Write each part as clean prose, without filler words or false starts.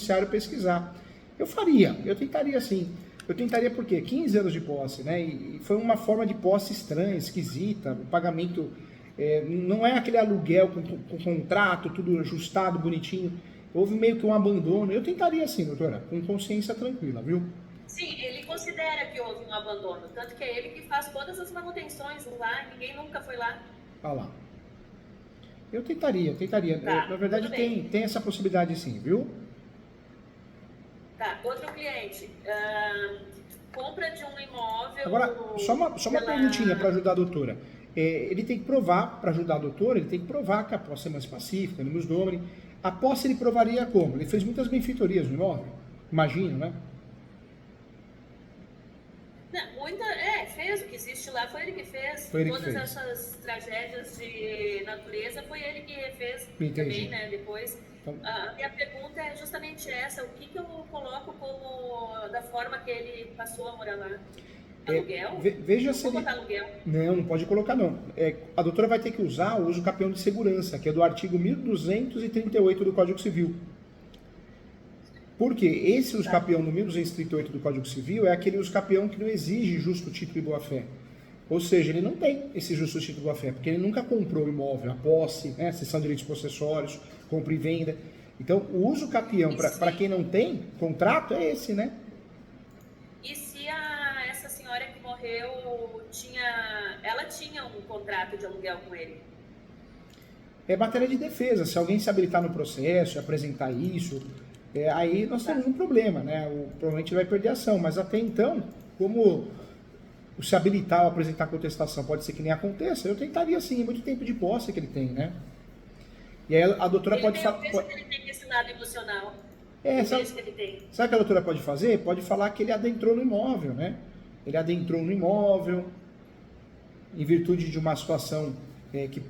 judiciário pesquisar. Eu tentaria sim. Eu tentaria por quê? 15 anos de posse, né? E foi uma forma de posse estranha, esquisita, o pagamento não é aquele aluguel com contrato, tudo ajustado, bonitinho. Houve meio que um abandono. Eu tentaria sim, doutora, com consciência tranquila, viu? Sim, ele considera que houve um abandono, tanto que é ele que faz todas as manutenções lá, ninguém nunca foi lá. Olha lá. Eu tentaria. Tá, Na verdade, tudo bem. tem essa possibilidade sim, viu? Tá, outro cliente, compra de um imóvel... Agora, só uma perguntinha para ajudar a doutora. Ele tem que provar, para ajudar a doutora, ele tem que provar que a posse é mais pacífica, no domini. A posse ele provaria como? Ele fez muitas benfeitorias no imóvel, imagino, né? Não, fez o que existe lá, foi ele que fez. Foi ele que Todas fez. essas tragédias de natureza, foi ele que fez. Entendi. Também, né, depois. Então, A minha pergunta é justamente essa, o que eu coloco como, da forma que ele passou a morar lá? Aluguel? Veja Não se vou ele... botar aluguel. Não pode colocar não. A doutora vai ter que usar o uso capião de segurança, que é do artigo 1238 do Código Civil. Porque esse uso capião no 1238 do Código Civil é aquele uso capião que não exige justo título e boa-fé. Ou seja, ele não tem esse justo título e boa-fé, porque ele nunca comprou o imóvel, a posse, né, cessão de direitos possessórios, compra e venda. Então, o uso capião, para quem não tem contrato, é esse, né? E se essa senhora que morreu, ela tinha um contrato de aluguel com ele? É matéria de defesa. Se alguém se habilitar no processo, apresentar isso, aí nós temos um problema, né? Provavelmente ele vai perder a ação, mas até então, como se habilitar ou apresentar contestação pode ser que nem aconteça, eu tentaria sim, muito tempo de posse que ele tem, né? E aí a doutora pode falar... Eu vejo que ele tem esse lado emocional. Sabe Que ele tem. o que a doutora pode fazer? Pode falar que ele adentrou no imóvel, né? Ele adentrou no imóvel em virtude de uma situação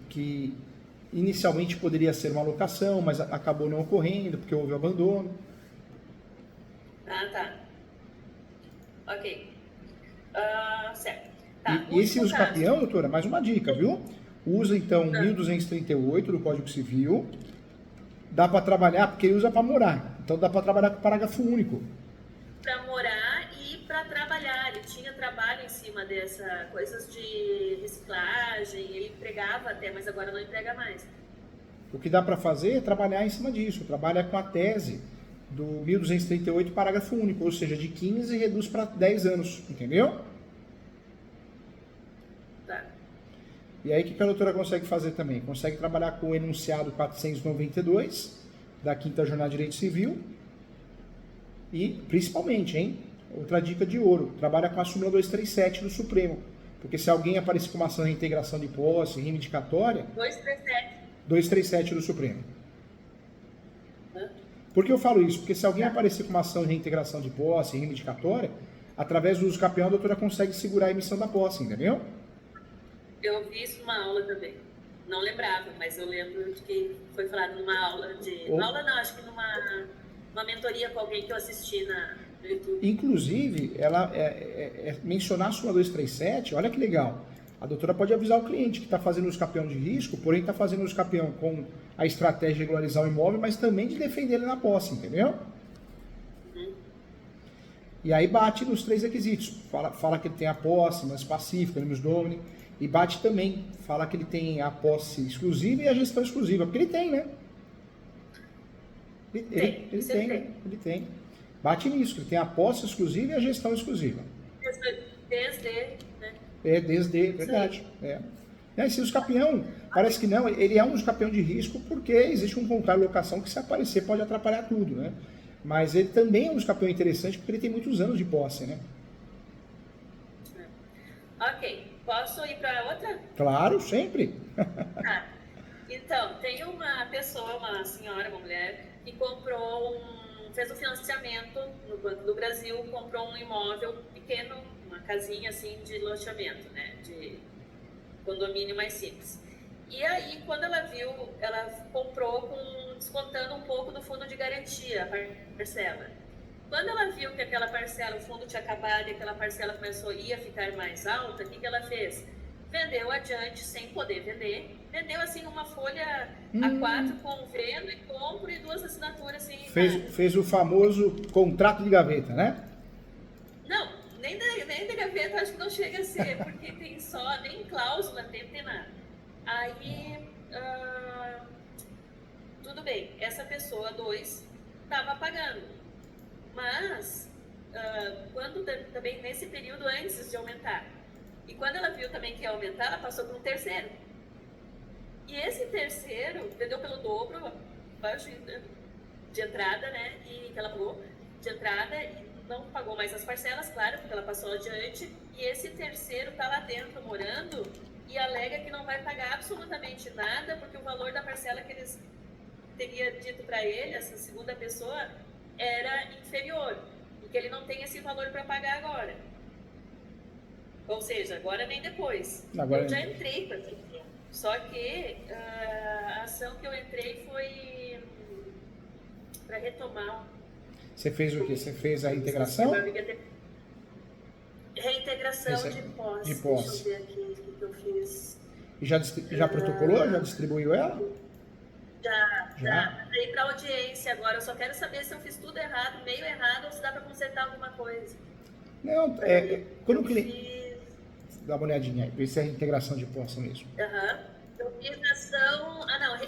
que inicialmente poderia ser uma locação, mas acabou não ocorrendo porque houve abandono. Tá. Ok. Certo. Tá, E esse uso capião, doutora, mais uma dica, viu? Usa então 1238 do Código Civil. Dá para trabalhar, porque ele usa para morar. Então dá para trabalhar com parágrafo único. Para morar e para trabalhar. Ele tinha trabalho em cima dessa coisas de reciclagem, ele empregava até, mas agora não emprega mais. O que dá para fazer é trabalhar em cima disso. Trabalha com a tese do 1238, parágrafo único, ou seja, de 15 reduz para 10 anos, entendeu? Tá. E aí o que a doutora consegue fazer também? Consegue trabalhar com o enunciado 492 da 5ª Jornada de Direito Civil e, principalmente, hein, outra dica de ouro, trabalha com a súmula 237 do Supremo, porque se alguém aparecer com uma ação de reintegração de posse, reivindicatória... 237 do Supremo. Por que eu falo isso? Porque se alguém aparecer com uma ação de reintegração de posse, reivindicatória, através do uso capião, a doutora consegue segurar a emissão da posse, entendeu? Eu vi isso numa aula também. Não lembrava, mas eu lembro de que foi falado numa aula de... Aula não, acho que numa mentoria com alguém que eu assisti no YouTube. Inclusive, ela mencionar a súmula 237, olha que legal. A doutora pode avisar o cliente que está fazendo uso capião de risco, porém está fazendo uso capião com a estratégia de regularizar o imóvel, mas também de defender ele na posse, entendeu? E aí bate nos 3 requisitos. Fala que ele tem a posse mais pacífica, animus domini, e bate também, fala que ele tem a posse exclusiva e a gestão exclusiva, porque ele tem, né? Ele tem. Bate nisso, que ele tem a posse exclusiva e a gestão exclusiva. Desde, verdade. Esse uso capião, parece que não, ele é um uso capião de risco porque existe um contrato de locação que se aparecer pode atrapalhar tudo, né? Mas ele também é um uso capião interessante porque ele tem muitos anos de posse, né? Ok, posso ir para outra? Claro, sempre. Então, tem uma pessoa, uma senhora, uma mulher, que fez um financiamento no Banco do Brasil, comprou um imóvel pequeno, uma casinha assim de loteamento, né, de condomínio mais simples. E aí, quando ela viu, ela comprou descontando um pouco do fundo de garantia, a parcela. Quando ela viu que aquela parcela, o fundo tinha acabado e aquela parcela ia ficar mais alta, o que ela fez? Vendeu adiante sem poder vender, vendeu assim uma folha A4 com vendo e compro e 2 assinaturas assim. Fez o famoso contrato de gaveta, né? Não, nem da gaveta acho que não chega a ser, porque tem só, nem cláusula, tem nada. Aí, tudo bem, essa pessoa, 2, estava pagando. Mas, quando também nesse período antes de aumentar, e quando ela viu também que ia aumentar, ela passou para um terceiro. E esse terceiro vendeu pelo dobro, abaixo de entrada, né? E que ela pagou de entrada e não pagou mais as parcelas, claro, porque ela passou adiante. E esse terceiro está lá dentro morando e alega que não vai pagar absolutamente nada, porque o valor da parcela que eles teria dito para ele, essa segunda pessoa, era inferior. E que ele não tem esse valor para pagar agora. Ou seja, agora nem depois. Agora eu já entrei para isso. Só que a ação que eu entrei foi para retomar. Você fez o quê? Você fez a integração? Reintegração de posse. De posse. Deixa eu ver aqui o que eu fiz. E já protocolou? Já distribuiu ela? Já. Dei para audiência agora. Eu só quero saber se eu fiz tudo errado, meio errado, ou se dá para consertar alguma coisa. Não, quando o cliente... Dá uma olhadinha aí, ver se é a integração de posse mesmo. Eu fiz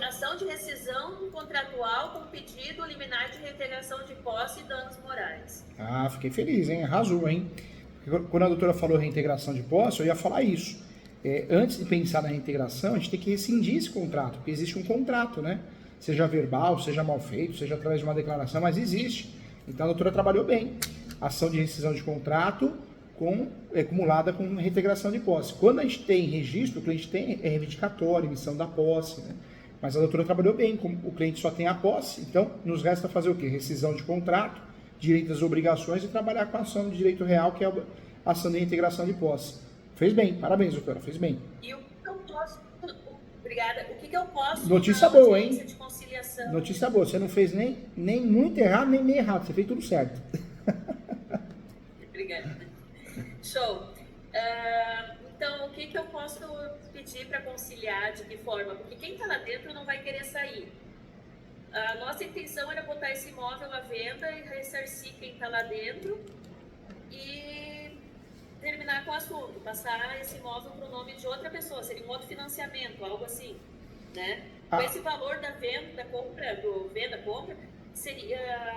ação de rescisão contratual com pedido liminar de reintegração de posse e danos morais. Ah, fiquei feliz, hein? Arrasou, hein? Porque quando a doutora falou reintegração de posse, eu ia falar isso. Antes de pensar na reintegração, a gente tem que rescindir esse contrato, porque existe um contrato, né? Seja verbal, seja mal feito, seja através de uma declaração, mas existe. Então a doutora trabalhou bem. Ação de rescisão de contrato acumulada com reintegração de posse. Quando a gente tem registro, o cliente tem reivindicatório, emissão da posse, né? Mas a doutora trabalhou bem, como o cliente só tem a posse, então nos resta fazer o quê? Rescisão de contrato, direito às obrigações e trabalhar com a ação de direito real, que é a ação de reintegração de posse. Fez bem, parabéns, doutora, fez bem. E o que eu posso... Obrigada. O que eu posso... Notícia boa, hein? De conciliação? Notícia boa, você não fez nem muito errado, nem meio errado, você fez tudo certo. Obrigada. Show. Então, o que eu posso pedir para conciliar, de que forma? Porque quem está lá dentro não vai querer sair. A nossa intenção era botar esse imóvel à venda e ressarcir quem está lá dentro e terminar com o assunto, passar esse imóvel para o nome de outra pessoa, seria um outro financiamento, algo assim, né? Com esse valor da venda, da compra, compra,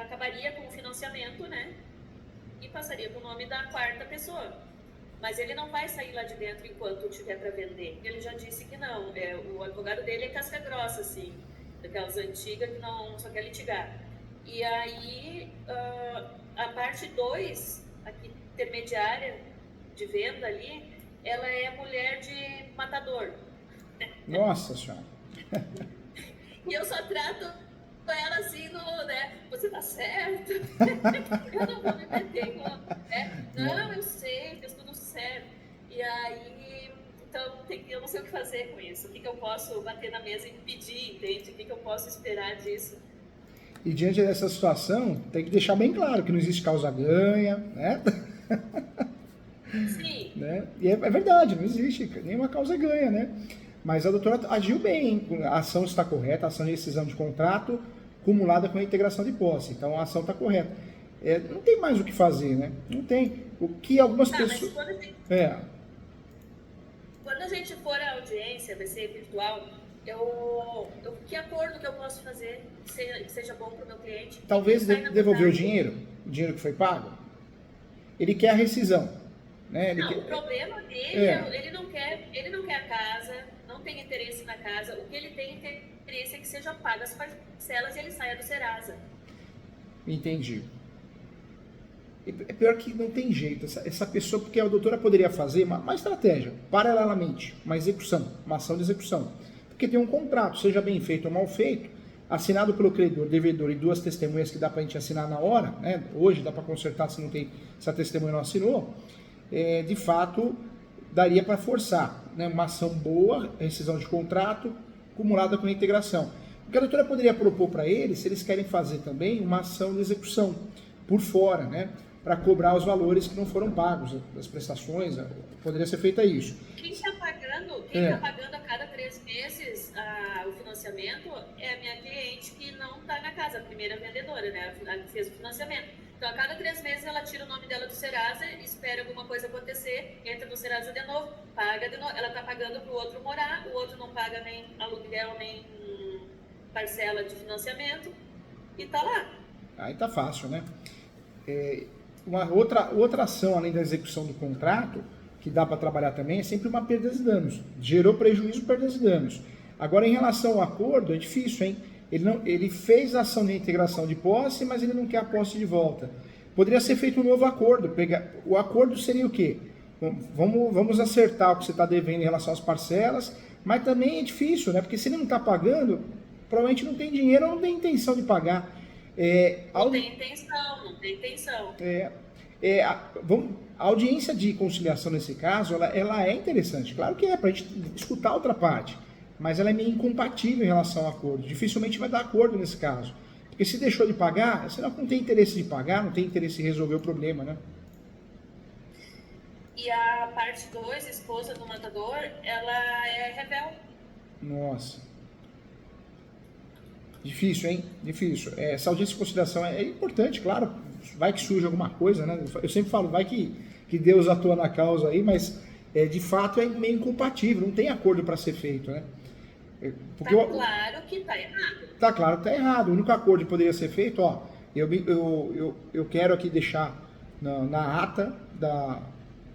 acabaria com o financiamento, né? E passaria para o nome da quarta pessoa. Mas ele não vai sair lá de dentro enquanto tiver para vender. Ele já disse que não. O advogado dele é casca grossa, assim, daquelas antigas que não só quer litigar. E aí, a parte 2, aqui, intermediária de venda ali, ela é mulher de matador. Nossa Senhora! E eu só trato ela assim, né? Você tá certo? Eu não vou me meter com... Não, eu sei, fez tudo certo. E aí, então, eu não sei o que fazer com isso. O que eu posso bater na mesa e pedir, entende? O que eu posso esperar disso? E diante dessa situação, tem que deixar bem claro que não existe causa-ganha, né? Sim. Né? E é verdade, não existe nenhuma causa-ganha, né? Mas a doutora agiu bem, a ação está correta, a ação de rescisão de contrato acumulada com a integração de posse. Então a ação está correta. Não tem mais o que fazer, né? Não tem. O que algumas pessoas... Quando a gente for à audiência, vai ser virtual, que acordo que eu posso fazer que seja bom para o meu cliente? Talvez devolver o dinheiro que foi pago. Ele quer a rescisão. Né? O problema dele, ele não quer a casa, não tem interesse na casa. O que ele tem interesse é que sejam pagas as parcelas e ele saia do Serasa. Entendi. É pior que não tem jeito. Essa pessoa, porque a doutora poderia fazer uma estratégia, paralelamente, uma execução, uma ação de execução. Porque tem um contrato, seja bem feito ou mal feito, assinado pelo credor, devedor e 2 testemunhas que dá para a gente assinar na hora, né? Hoje dá para consertar se a testemunha não assinou. De fato, daria para forçar, né? Uma ação boa, rescisão de contrato, acumulada com a integração. O que a doutora poderia propor para eles, se eles querem fazer também uma ação de execução por fora, né? Para cobrar os valores que não foram pagos, das prestações, poderia ser feita isso. Quem está pagando a cada 3 meses minha casa, a primeira vendedora, né? A que fez o financiamento. Então, a cada 3 meses, ela tira o nome dela do Serasa, espera alguma coisa acontecer, entra no Serasa de novo, paga de novo. Ela está pagando para o outro morar, o outro não paga nem aluguel, nem parcela de financiamento, e tá lá. Aí tá fácil, né? Uma outra ação, além da execução do contrato, que dá para trabalhar também, é sempre uma perdas e danos. Gerou prejuízo, perdas e danos. Agora, em relação ao acordo, é difícil, hein? Ele fez a ação de integração de posse, mas ele não quer a posse de volta. Poderia ser feito um novo acordo. O acordo seria o quê? Vamos acertar o que você está devendo em relação às parcelas, mas também é difícil, né? Porque se ele não está pagando, provavelmente não tem dinheiro ou não tem intenção de pagar. Não tem intenção. A audiência de conciliação nesse caso, ela é interessante. Claro que é para a gente escutar a outra parte, mas ela é meio incompatível em relação ao acordo. Dificilmente vai dar acordo nesse caso. Porque se deixou de pagar, você não tem interesse de pagar, não tem interesse em resolver o problema, né? E a parte 2, esposa do matador, ela é rebelde. Nossa. Difícil, hein? Difícil. Essa audiência de conciliação é importante, claro. Vai que surge alguma coisa, né? Eu sempre falo, vai que Deus atua na causa aí, mas de fato é meio incompatível, não tem acordo para ser feito, né? Porque claro que tá errado. Tá claro que tá errado. O único acordo que poderia ser feito, ó, eu quero aqui deixar na ata da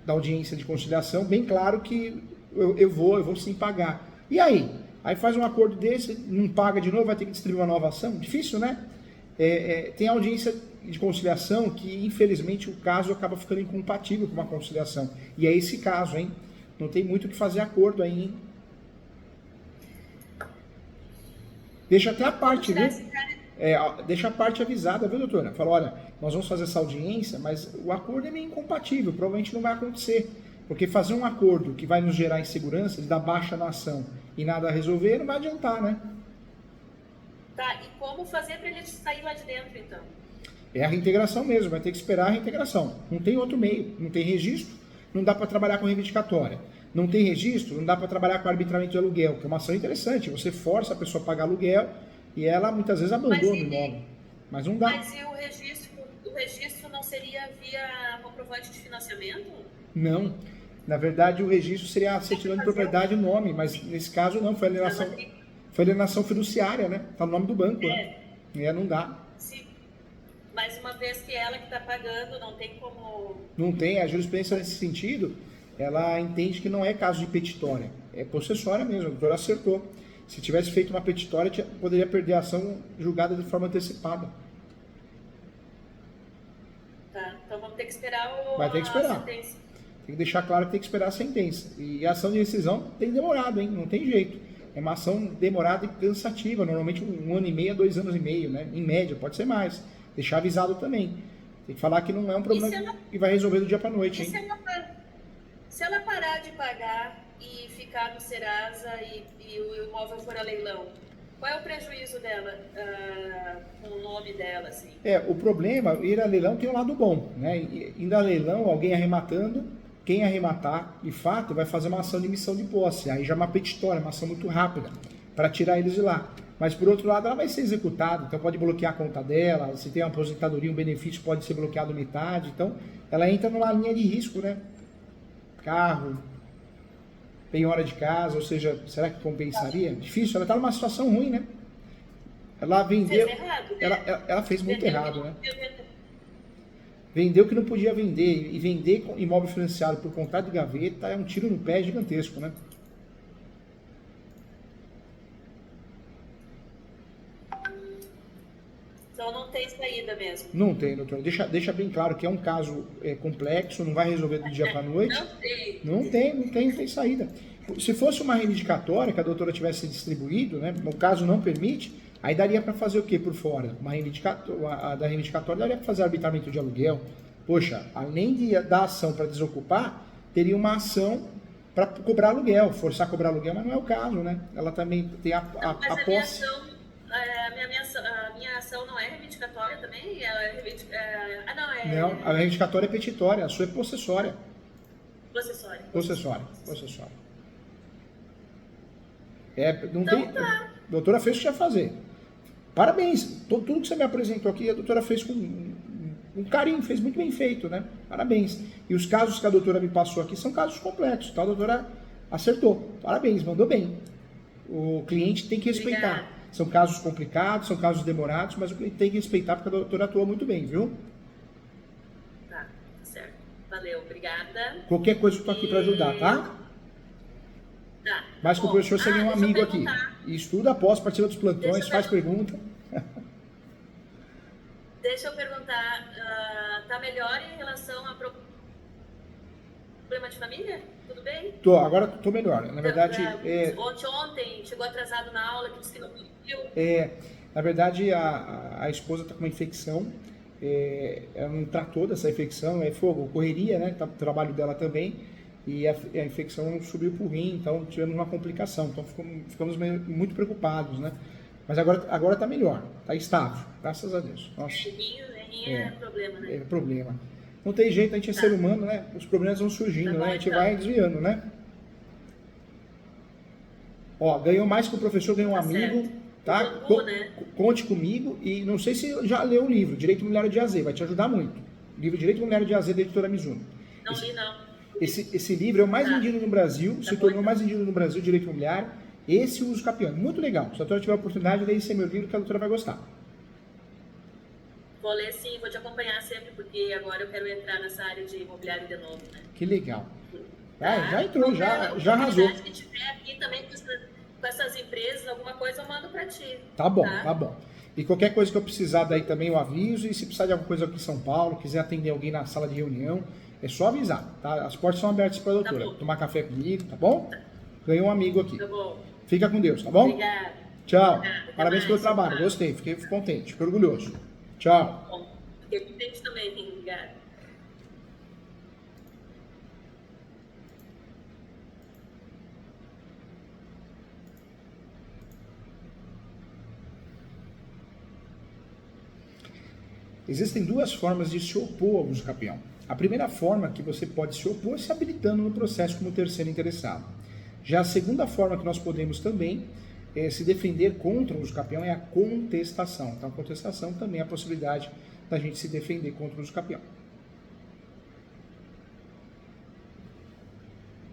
audiência de conciliação bem claro que eu vou sim pagar. E aí? Aí faz um acordo desse, não paga de novo, vai ter que distribuir uma nova ação? Difícil, né? Tem audiência de conciliação que, infelizmente, o caso acaba ficando incompatível com uma conciliação. E é esse caso, hein? Não tem muito o que fazer acordo aí, hein? Deixa até a parte, viu? Deixa a parte avisada, viu, doutora? Fala, olha, nós vamos fazer essa audiência, mas o acordo é meio incompatível, provavelmente não vai acontecer. Porque fazer um acordo que vai nos gerar insegurança, de dar baixa na ação e nada a resolver, não vai adiantar, né? Tá, e como fazer para ele sair lá de dentro, então? É a reintegração mesmo, vai ter que esperar a reintegração. Não tem outro meio, não tem registro, não dá para trabalhar com reivindicatória. Não tem registro, não dá para trabalhar com arbitramento de aluguel, que é uma ação interessante. Você força a pessoa a pagar aluguel e ela muitas vezes abandona o imóvel. Mas não dá. Mas e o registro não seria via comprovante de financiamento? Não. Na verdade, o registro seria a certidão de propriedade e o nome, mas nesse caso não, foi alienação fiduciária, né? Tá no nome do banco, né? Não dá. Sim. Mas uma vez que ela que está pagando, não tem como... Não tem, a jurisprudência nesse sentido, ela entende que não é caso de petitória, é possessória mesmo, a doutora acertou. Se tivesse feito uma petitória, poderia perder a ação julgada de forma antecipada. Tá, então vamos ter que esperar Vai ter que esperar. sentença. Tem que deixar claro que tem que esperar a sentença. E a ação de rescisão tem demorado, hein? Não tem jeito. É uma ação demorada e cansativa, normalmente 1 ano e meio a 2 anos e meio, né? Em média, pode ser mais. Deixar avisado também. Tem que falar que não é um problema que vai resolver do dia para noite, hein? Se ela parar de pagar e ficar no Serasa e o imóvel for a leilão, qual é o prejuízo dela com o nome dela, assim? O problema, ir a leilão tem um lado bom, né? Indo a leilão, alguém arrematando, quem arrematar, de fato, vai fazer uma ação de emissão de posse. Aí já é uma petitória, uma ação muito rápida, para tirar eles de lá. Mas, por outro lado, ela vai ser executada, então pode bloquear a conta dela, se tem uma aposentadoria, um benefício pode ser bloqueado metade. Então, ela entra numa linha de risco, né? Carro, penhora de casa, ou seja, será que compensaria? Difícil, ela está numa situação ruim, né? Ela vendeu... Fez errado, né? Ela fez muito errado, né? Vendeu o que não podia vender, e vender imóvel financiado por contrato de gaveta é um tiro no pé gigantesco, né? Então não tem saída mesmo. Não tem, doutor. Deixa bem claro que é um caso complexo, não vai resolver do dia para a noite. Não tem saída. Se fosse uma reivindicatória que a doutora tivesse distribuído, né, o caso não permite, aí daria para fazer o que por fora? Da reivindicatória daria para fazer arbitramento de aluguel. Poxa, além da ação para desocupar, teria uma ação para cobrar aluguel, forçar a cobrar aluguel, mas não é o caso, né? Ela também tem a posse... A minha ação não é reivindicatória também? Não, a reivindicatória é petitória, a sua é possessória. Possessória. Não então tem... tá. A doutora fez o que ia fazer. parabéns. Tudo que você me apresentou aqui, a doutora fez com um carinho, fez muito bem feito, né? Parabéns. E os casos que a doutora me passou aqui são casos complexos, tá? A doutora acertou. Parabéns, mandou bem. O cliente tem que respeitar. Obrigada. São casos complicados, são casos demorados, mas o cliente tem que respeitar porque a doutora atua muito bem, viu? Tá, certo. Valeu, obrigada. Qualquer coisa eu tô aqui para ajudar, tá? Tá. Mas com o professor você ganha um deixa eu amigo aqui. perguntar. E estuda após, participa dos plantões, Deixa eu faz pergunta. Deixa eu perguntar, tá melhor em relação a problema de família? Tudo bem? Agora tô melhor. Na verdade, Ontem chegou atrasado na aula, que disse que não viu. na verdade a esposa tá com uma infecção. Ela não tratou dessa infecção, correria, né? Tá, o trabalho dela também. E a infecção subiu pro rim, então tivemos uma complicação. Então ficamos muito preocupados, né? Mas agora tá melhor, tá estável, graças a Deus. Nossa. Rim é problema, né? É problema. Não tem jeito, a gente é ser humano, né? Os problemas vão surgindo, Tá bom, né? A gente então. vai desviando, né? Ó, ganhou mais que o professor, ganhou um Tá amigo, certo. tá? O bambu, né? Conte comigo e não sei se já leu o livro, Direito Imobiliário de AZ, vai te ajudar muito. Livro Direito Imobiliário de AZ da editora Mizuno. Não li, não. Esse livro é o mais vendido no Brasil, se tornou bom. o mais vendido no Brasil, Direito Imobiliário. Esse uso capião, muito legal. Se a doutora tiver a oportunidade, leia esse meu livro que a doutora vai gostar. Vou ler sim, vou te acompanhar sempre, porque agora eu quero entrar nessa área de imobiliário de novo, né? Que legal. Tá? Já entrou, já arrasou. Se tiver aqui também com essas empresas, alguma coisa eu mando pra ti. Tá bom. E qualquer coisa que eu precisar daí também eu aviso. E se precisar de alguma coisa aqui em São Paulo, quiser atender alguém na sala de reunião, é só avisar, tá? As portas são abertas para a doutora. Tá bom. Tomar café comigo, tá bom? Ganhou um amigo aqui. Tá bom. Fica com Deus, tá bom? Obrigada. Tchau. Obrigada. Parabéns Até pelo mais. trabalho. Tchau. Gostei, fiquei contente, fiquei orgulhoso. Tchau. Bom, fiquei contente também, obrigada. Existem duas formas de se opor ao uso capião. A primeira forma que você pode se opor é se habilitando no processo como terceiro interessado. Já a segunda forma que nós podemos também se defender contra o uso capião é a contestação. Então, a contestação também é a possibilidade da gente se defender contra o uso capião.